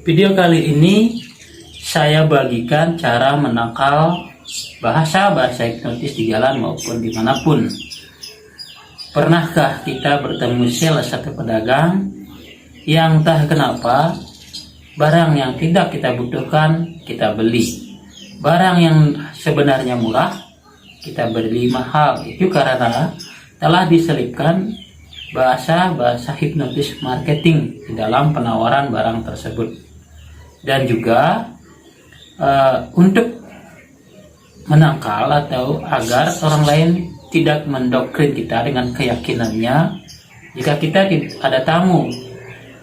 Video kali ini saya bagikan cara menangkal bahasa-bahasa hipnotis di jalan maupun dimanapun. Pernahkah kita bertemu salah satu pedagang yang entah kenapa barang yang tidak kita butuhkan kita beli, barang yang sebenarnya murah kita beli mahal? Itu karena telah diselipkan bahasa-bahasa hipnotis marketing di dalam penawaran barang tersebut. Dan juga untuk menangkal atau agar orang lain tidak mendoktrin kita dengan keyakinannya, jika kita ada tamu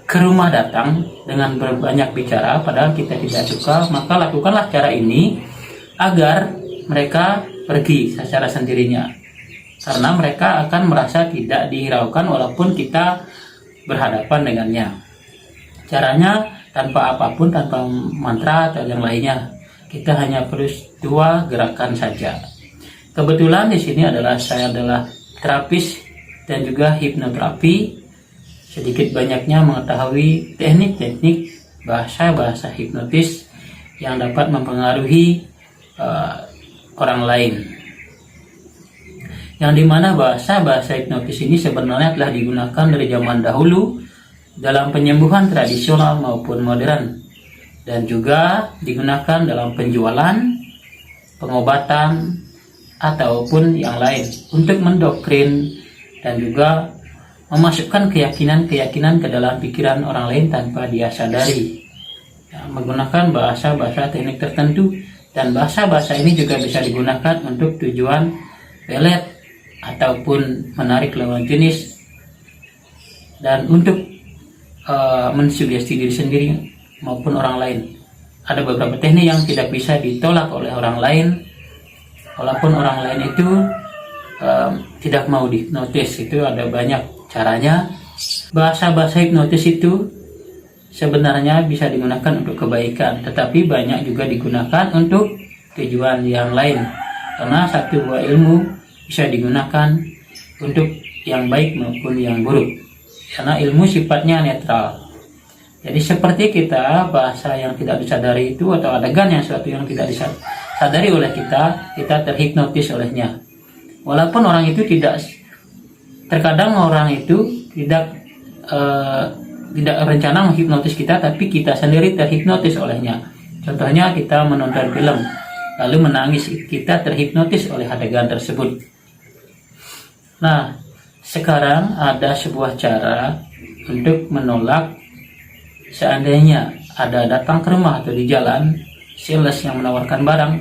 ke rumah datang dengan berbanyak bicara padahal kita tidak suka, maka lakukanlah cara ini agar mereka pergi secara sendirinya, karena mereka akan merasa tidak dihiraukan walaupun kita berhadapan dengannya. Caranya tanpa apapun, tanpa mantra atau yang lainnya, kita hanya perlu 2 gerakan saja. Kebetulan di sini saya adalah terapis dan juga hipnoterapi. Sedikit banyaknya mengetahui teknik-teknik bahasa-bahasa hipnotis yang dapat mempengaruhi orang lain. Yang dimana bahasa-bahasa hipnotis ini sebenarnya telah digunakan dari zaman dahulu dalam penyembuhan tradisional maupun modern, dan juga digunakan dalam penjualan, pengobatan, ataupun yang lain untuk mendoktrin dan juga memasukkan keyakinan-keyakinan ke dalam pikiran orang lain tanpa dia sadari. Menggunakan bahasa-bahasa teknik tertentu, dan bahasa-bahasa ini juga bisa digunakan untuk tujuan pelet ataupun menarik lawan jenis, dan untuk mensugesti diri sendiri maupun orang lain. Ada beberapa teknik yang tidak bisa ditolak oleh orang lain, walaupun orang lain itu tidak mau dihipnotis. Itu ada banyak caranya. Bahasa-bahasa hipnotis itu sebenarnya bisa digunakan untuk kebaikan, tetapi banyak juga digunakan untuk tujuan yang lain, karena satu buah ilmu bisa digunakan untuk yang baik maupun yang buruk, karena ilmu sifatnya netral. Jadi seperti kita, bahasa yang tidak disadari itu atau adegan yang suatu yang tidak disadari oleh kita terhipnotis olehnya. Walaupun orang itu terkadang orang itu tidak rencana menghipnotis kita, tapi kita sendiri terhipnotis olehnya. Contohnya kita menonton film lalu menangis, kita terhipnotis oleh adegan tersebut. Nah, sekarang ada sebuah cara untuk menolak seandainya ada datang ke rumah atau di jalan sales yang menawarkan barang,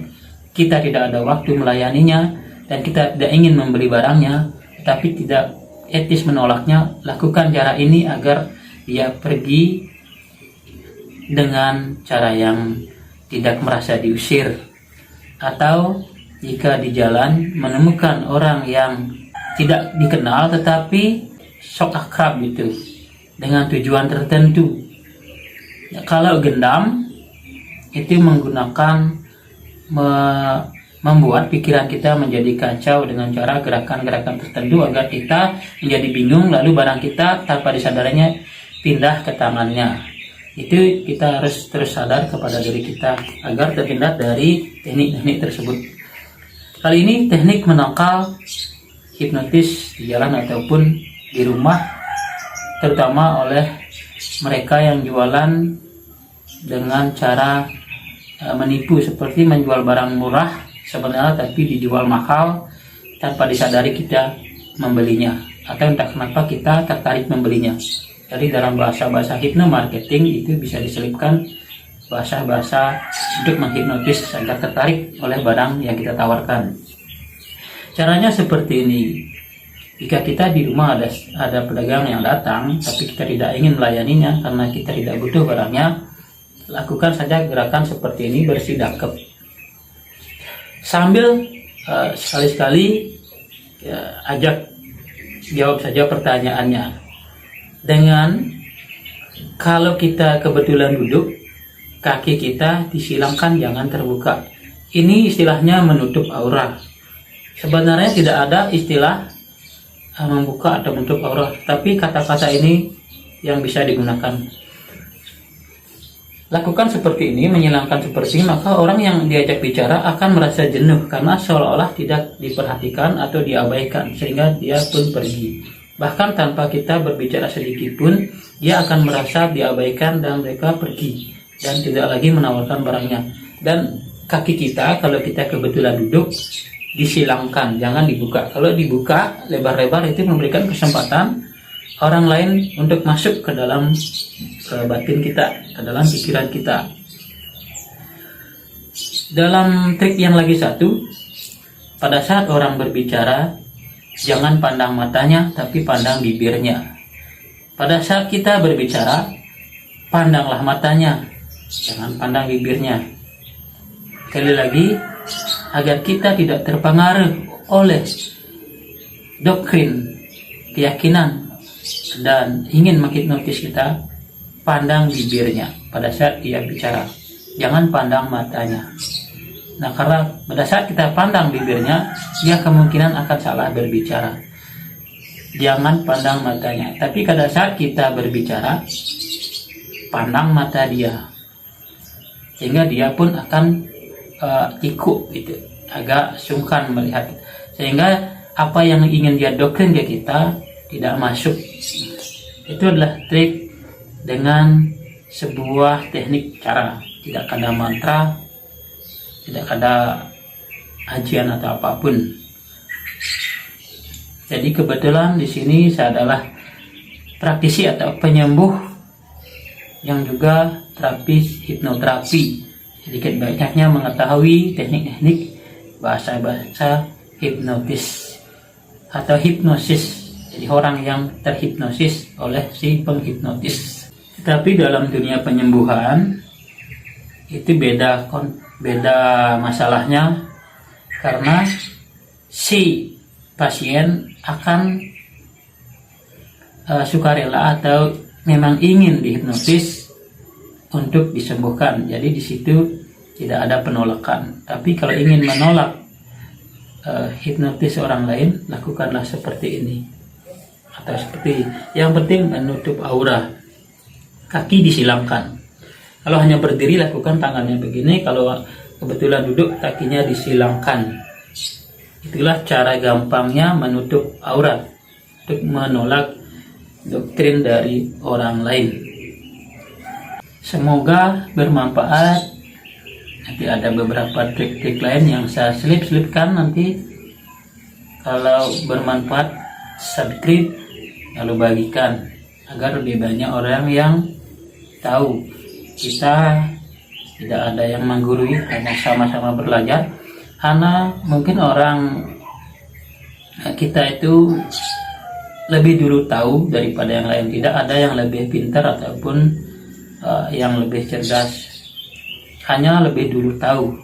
kita tidak ada waktu melayaninya dan kita tidak ingin membeli barangnya, tapi tidak etis menolaknya. Lakukan cara ini agar dia pergi dengan cara yang tidak merasa diusir. Atau jika di jalan menemukan orang yang tidak dikenal tetapi sok akrab gitu dengan tujuan tertentu, kalau gendam itu menggunakan membuat pikiran kita menjadi kacau dengan cara gerakan-gerakan tertentu agar kita menjadi bingung, lalu barang kita tanpa disadarinya pindah ke tangannya. Itu kita harus terus sadar kepada diri kita agar terhindar dari teknik-teknik tersebut. Kali ini teknik menangkal hipnotis di jalan ataupun di rumah, terutama oleh mereka yang jualan dengan cara menipu, seperti menjual barang murah sebenarnya tapi dijual mahal tanpa disadari kita membelinya, atau entah kenapa kita tertarik membelinya. Jadi dalam bahasa-bahasa hipnomarketing itu bisa diselipkan bahasa-bahasa untuk menghipnotis agar tertarik oleh barang yang kita tawarkan. Caranya seperti ini. Jika kita di rumah ada pedagang yang datang tapi kita tidak ingin melayaninya karena kita tidak butuh barangnya, lakukan saja gerakan seperti ini, bersidakep. Sambil sekali-sekali ajak jawab saja pertanyaannya. Dengan kalau kita kebetulan duduk, kaki kita disilangkan, jangan terbuka. Ini istilahnya menutup aura. Sebenarnya tidak ada istilah membuka atau menutup aura, tapi kata-kata ini yang bisa digunakan. lakukan seperti ini, menyilangkan seperti ini, maka orang yang diajak bicara akan merasa jenuh karena seolah-olah tidak diperhatikan atau diabaikan, sehingga dia pun pergi. Bahkan tanpa kita berbicara sedikit pun, dia akan merasa diabaikan dan mereka pergi dan tidak lagi menawarkan barangnya. Dan kaki kita, kalau kita kebetulan duduk, disilangkan, jangan dibuka. Kalau dibuka lebar-lebar itu memberikan kesempatan orang lain untuk masuk ke dalam batin kita, ke dalam pikiran kita. Dalam trik yang lagi satu, pada saat orang berbicara, jangan pandang matanya, tapi pandang bibirnya. Pada saat kita berbicara, pandanglah matanya, jangan pandang bibirnya. Sekali lagi, agar kita tidak terpengaruh oleh doktrin, keyakinan, dan ingin menghipnotis kita, pandang bibirnya pada saat dia bicara, jangan pandang matanya. Nah, karena pada saat kita pandang bibirnya, dia kemungkinan akan salah berbicara. Jangan pandang matanya, tapi pada saat kita berbicara, pandang mata dia, sehingga dia pun akan ikut gitu, agak sungkan melihat, sehingga apa yang ingin dia doktrin ke kita tidak masuk. Itu adalah trik dengan sebuah teknik cara, tidak ada mantra, tidak ada ajian atau apapun. Jadi kebetulan di sini saya adalah praktisi atau penyembuh yang juga terapis hipnoterapi. Sedikit banyaknya mengetahui teknik-teknik bahasa-bahasa hipnotis atau hipnosis. Jadi orang yang terhipnosis oleh si penghipnotis. Tetapi dalam dunia penyembuhan itu beda masalahnya, karena si pasien akan sukarela atau memang ingin dihipnotis untuk disembuhkan. Jadi di situ tidak ada penolakan. Tapi kalau ingin menolak hipnotis orang lain, lakukanlah seperti ini. Atau seperti yang penting menutup aura, kaki disilangkan. Kalau hanya berdiri, lakukan tangannya begini. Kalau kebetulan duduk, kakinya disilangkan. Itulah cara gampangnya menutup aura untuk menolak doktrin dari orang lain. Semoga bermanfaat. Nanti ada beberapa trik-trik lain yang saya selip-selipkan nanti. Kalau bermanfaat, subscribe lalu bagikan agar lebih banyak orang yang tahu. Kita tidak ada yang menggurui, hanya sama-sama belajar. Karena mungkin orang kita itu lebih dulu tahu daripada yang lain. Tidak ada yang lebih pintar ataupun yang lebih cerdas, hanya lebih dulu tahu.